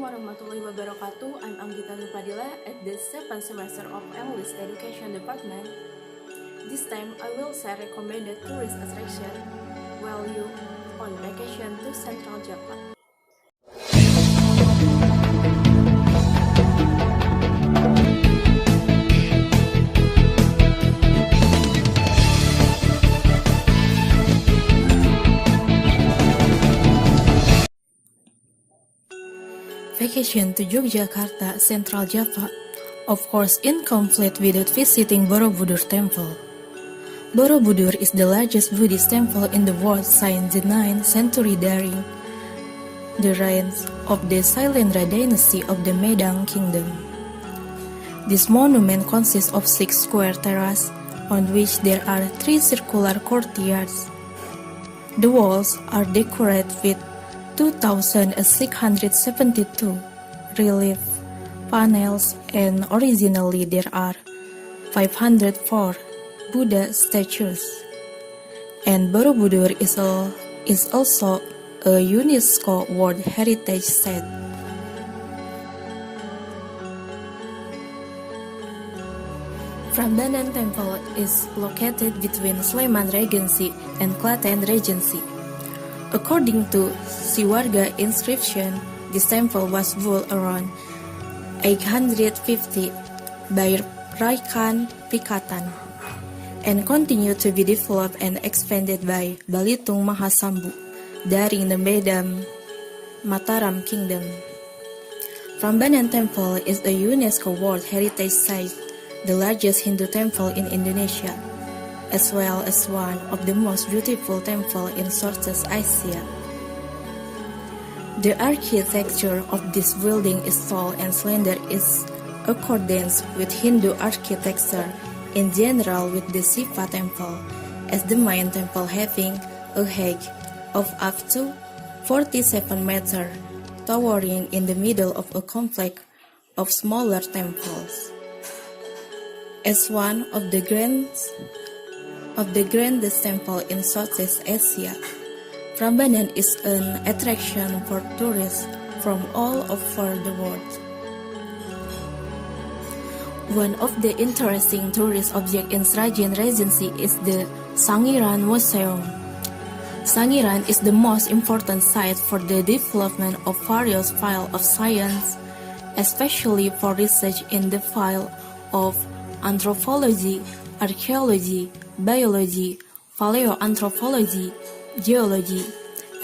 warahmatullahi wabarakatuh. I'm Anggita Nupadila at the 7th semester of English Education Department. This time I will share recommended tourist attraction while you on vacation to Central Java. Vacation to Yogyakarta, Central Java, of course incomplete without visiting Borobudur Temple. Borobudur is the largest Buddhist temple in the world since the 9th century during the reign of the Sailendra dynasty of the Medang Kingdom. This monument consists of 6 square terraces on which there are 3 circular courtyards. The walls are decorated with 2,672 relief panels, and originally there are 504 Buddha statues. And Borobudur is also a UNESCO World Heritage Site. Prambanan Temple is located between Sleman Regency and Klaten Regency. According to Siwarga inscription, this temple was built around 850 by Raikan Pikatan and continued to be developed and expanded by Balitung Mahasambu during the Medang Mataram Kingdom. Prambanan Temple is a UNESCO World Heritage Site, the largest Hindu temple in Indonesia, as well as one of the most beautiful temples in Southeast Asia. The architecture of this building is tall and slender in accordance with Hindu architecture in general, with the Shiva temple as the main temple having a height of up to 47 meters, towering in the middle of a complex of smaller temples. As one of the grandest temple in Southeast Asia, Prambanan is an attraction for tourists from all over the world. One of the interesting tourist objects in Sragen Regency is the Sangiran Museum. Sangiran is the most important site for the development of various fields of science, especially for research in the field of anthropology, archaeology, biology, paleoanthropology, geology,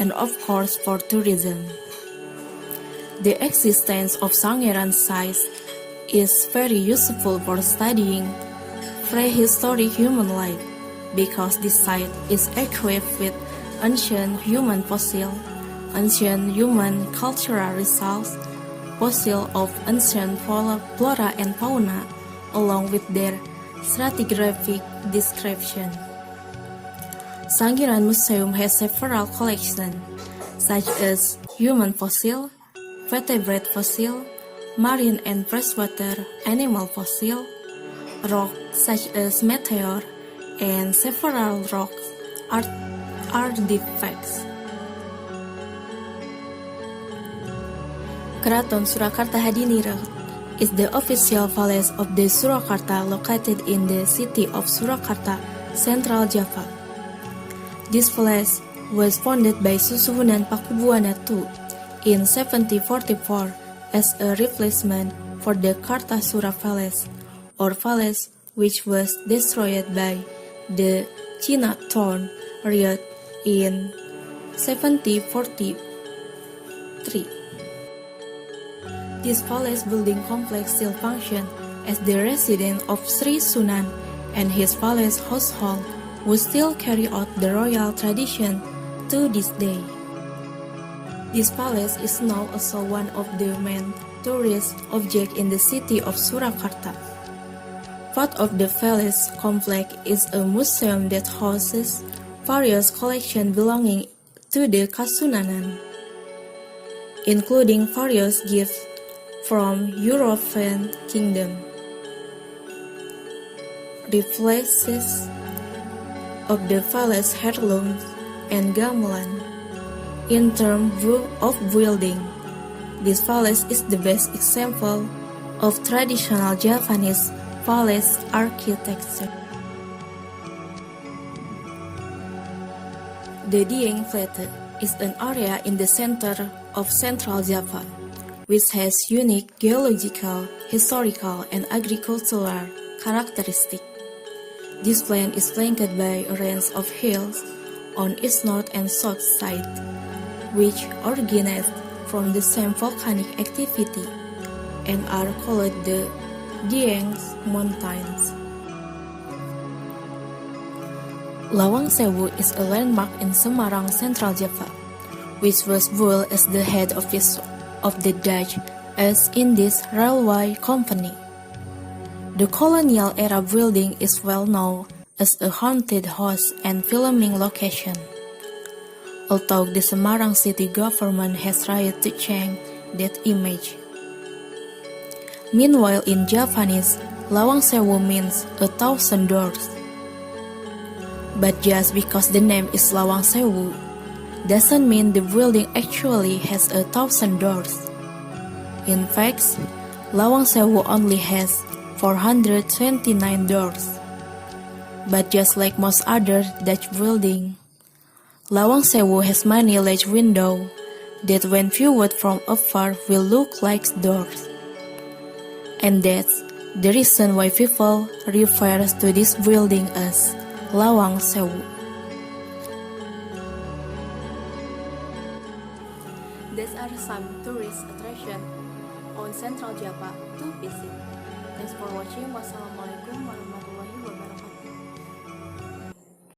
and of course for tourism. The existence of Sangiran sites is very useful for studying prehistoric human life because this site is equipped with ancient human fossil, ancient human cultural results, fossil of ancient flora and fauna, along with their stratigraphic description. Sangiran Museum has several collections, such as human fossil, vertebrate fossil, marine and freshwater animal fossil, rocks such as meteor, and several rock artifacts. Keraton Surakarta Hadiningrat is the official palace of the Surakarta located in the city of Surakarta, Central Java. This palace was founded by Susuhunan Pakubuwana II in 1744 as a replacement for the Kartasura Palace, or palace which was destroyed by the Cina Thorn riot in 1743. This palace building complex still functions as the residence of Sri Sunan and his palace household, who still carry out the royal tradition to this day. This palace is now also one of the main tourist objects in the city of Surakarta. Part of the palace complex is a museum that houses various collections belonging to the Kasunanan, including various gifts from European kingdom. Reflexes of the palace heirlooms and gamelan. In terms of building, This palace is the best example of traditional Javanese palace architecture. The Dieng Plateau is an area in the center of Central Java, which has unique geological, historical, and agricultural characteristics. This plain is flanked by a range of hills on its north and south side, which originate from the same volcanic activity and are called the Dieng Mountains. Lawang Sewu is a landmark in Semarang, Central Java, which was built as the head office of the Dutch East Indies Railway Company. The colonial era building is well known as a haunted house and filming location. Although the Semarang city government has tried to change that image. Meanwhile, in Javanese, Lawang Sewu means 1,000 doors. But just because the name is Lawang Sewu, doesn't mean the building actually has 1,000 doors. In fact, Lawang Sewu only has 429 doors. But just like most other Dutch buildings, Lawang Sewu has many large windows that when viewed from afar will look like doors. And that's the reason why people refer to this building as Lawang Sewu. These are some tourist attractions on Central Java to visit. Thanks for watching. Wassalamualaikum.